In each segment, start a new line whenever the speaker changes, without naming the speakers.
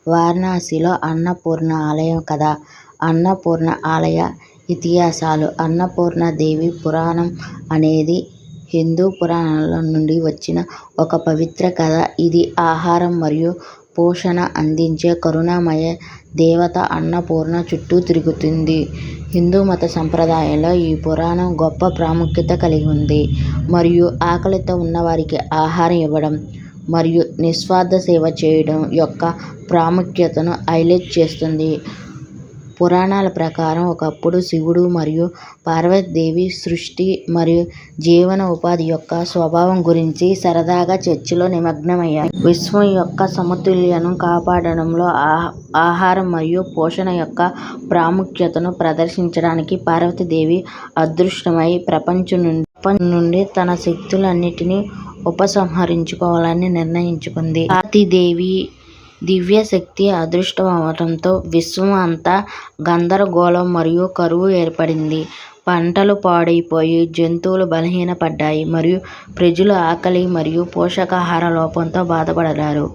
వారణాసిలో అన్నపూర్ణ ఆలయం కథ. అన్నపూర్ణ ఆలయ ఇతిహాసాలు. అన్నపూర్ణ దేవి పురాణం అనేది హిందూ పురాణాల నుండి వచ్చిన ఒక పవిత్ర కథ. ఇది ఆహారం మరియు పోషణ అందించే కరుణామయ దేవత అన్నపూర్ణ చుట్టూ తిరుగుతుంది. హిందూ మత సంప్రదాయంలో ఈ పురాణం గొప్ప ప్రాముఖ్యత కలిగి ఉంది మరియు ఆకలితో ఉన్నవారికి ఆహారం ఇవ్వడం మరియు నిస్వార్థ సేవ చేయడం యొక్క ప్రాముఖ్యతను హైలైట్ చేస్తుంది. పురాణాల ప్రకారం ఒకప్పుడు శివుడు మరియు పార్వతీదేవి సృష్టి మరియు జీవన ఉపాధి యొక్క స్వభావం గురించి సరదాగా చర్చలో నిమగ్నమయ్యారు. విశ్వం యొక్క సమతుల్యతను కాపాడడంలో ఆహారం మరియు పోషణ యొక్క ప్రాముఖ్యతను ప్రదర్శించడానికి పార్వతీదేవి అదృష్టమై ప్రపంచం నుండి తన శక్తులన్నిటినీ ఉపసంహరించుకోవాలని నిర్ణయించుకుంది. పార్వతీదేవి దివ్య శక్తి అదృష్టమవడంతో విశ్వం అంతా గందరగోళం మరియు కరువు ఏర్పడింది. పంటలు పాడైపోయి, జంతువులు బలహీనపడ్డాయి మరియు ప్రజలు ఆకలి మరియు పోషకాహార లోపంతో బాధపడ్డారు.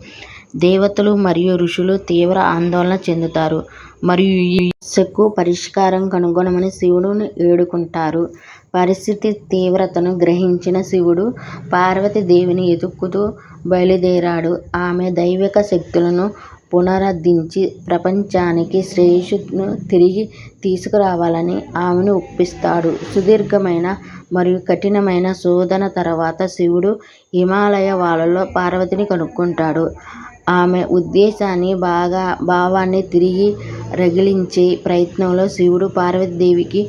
దేవతలు మరియు ఋషులు తీవ్ర ఆందోళన చెందుతారు మరియు ఈ సమస్యకు పరిష్కారం కనుగొనమని శివుడును వేడుకుంటారు. పరిస్థితి తీవ్రతను గ్రహించిన శివుడు పార్వతీదేవిని వెతుకుతూ బయలుదేరాడు. ఆమె దైవిక శక్తులను పునరుద్ధరించి ప్రపంచానికి శ్రేయస్సును తిరిగి తీసుకురావాలని ఆమెను ఒప్పిస్తాడు. సుదీర్ఘమైన మరియు కఠినమైన శోధన తర్వాత శివుడు హిమాలయ వాగులో పార్వతిని కనుగొంటాడు. ఆమె ఉద్దేశాన్ని భావాన్ని తిరిగి రగిలించే ప్రయత్నంలో శివుడు పార్వతీదేవికి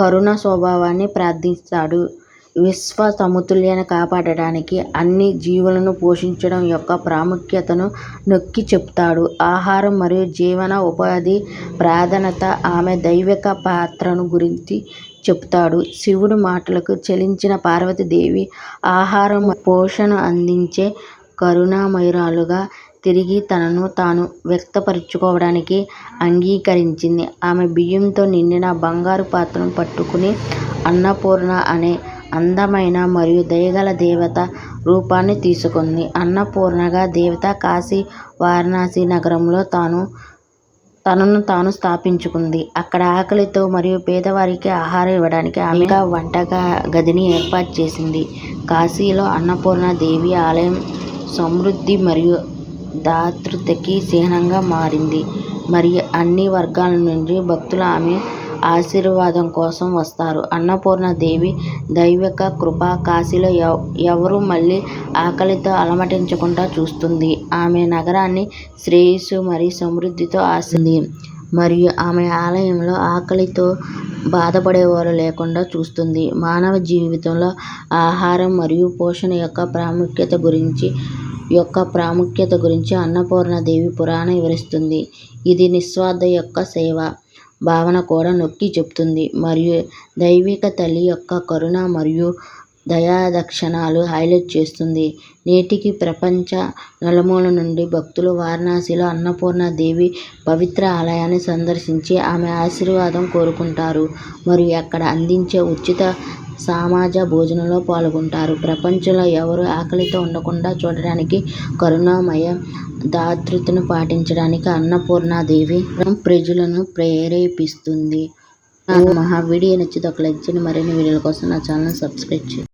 కరుణ స్వభావాన్ని ప్రార్థిస్తాడు. విశ్వ సమతుల్యతను కాపాడడానికి అన్ని జీవులను పోషించడం యొక్క ప్రాముఖ్యతను నొక్కి చెప్తాడు. ఆహారం మరియు జీవన ఉపాధి ప్రాధాన్యత ఆమె దైవిక పాత్రను గురించి చెప్తాడు. శివుడి మాటలకు చలించిన పార్వతీదేవి ఆహారం పోషణ అందించే కరుణామయురాలుగా తిరిగి తనను తాను వ్యక్తపరచుకోవడానికి అంగీకరించింది. ఆమె బియ్యంతో నిండిన బంగారు పాత్రను పట్టుకుని అన్నపూర్ణ అనే అందమైన మరియు దయగల దేవత రూపాన్ని తీసుకుంది. అన్నపూర్ణగా దేవత కాశీ వారణాసి నగరంలో తనను తాను స్థాపించుకుంది. అక్కడ ఆకలితో మరియు పేదవారికి ఆహారం ఇవ్వడానికి ఆమె వంట గదిని ఏర్పాటు చేసింది. కాశీలో అన్నపూర్ణ దేవి ఆలయం సమృద్ధి మరియు దాతృత్వకి చిహ్నంగా మారింది మరియు అన్ని వర్గాల నుండి భక్తులు ఆమె ఆశీర్వాదం కోసం వస్తారు. అన్నపూర్ణ దేవి దైవిక కృప కాశీలో ఎవరూ మళ్ళీ ఆకలితో అలమటించకుండా చూస్తుంది. ఆమె నగరాన్ని శ్రేయస్సు మరియు సమృద్ధితో ఆశిస్తుంది మరియు ఆమె ఆలయంలో ఆకలితో బాధపడేవారు లేకుండా చూస్తుంది. మానవ జీవితంలో ఆహారం మరియు పోషణ యొక్క ప్రాముఖ్యత గురించి అన్నపూర్ణ దేవి పురాణం వివరిస్తుంది. ఇది నిస్వార్థ యొక్క సేవ భావన కూడా నొక్కి చెప్తుంది మరియు దైవిక తల్లి యొక్క కరుణ మరియు దయాదాక్షిణ్యాలు హైలైట్ చేస్తుంది. నేటికి ప్రపంచ నలుమూలల నుండి భక్తులు వారణాసిలో అన్నపూర్ణ దేవి పవిత్ర ఆలయాన్ని సందర్శించి ఆమె ఆశీర్వాదం కోరుకుంటారు మరియు అక్కడ అందించే ఉచిత సమాజ భోజనంలో పాల్గొంటారు. ప్రపంచంలో ఎవరూ ఆకలితో ఉండకుండా చూడడానికి కరుణామయ దాతృత్వను పాటించడానికి అన్నపూర్ణ దేవి ప్రజలను ప్రేరేపిస్తుంది. వీడియో నచ్చితే ఒక లైక్ చేయండి. మరిన్ని వీడియోల కోసం నా ఛానల్ సబ్స్క్రైబ్ చేయండి.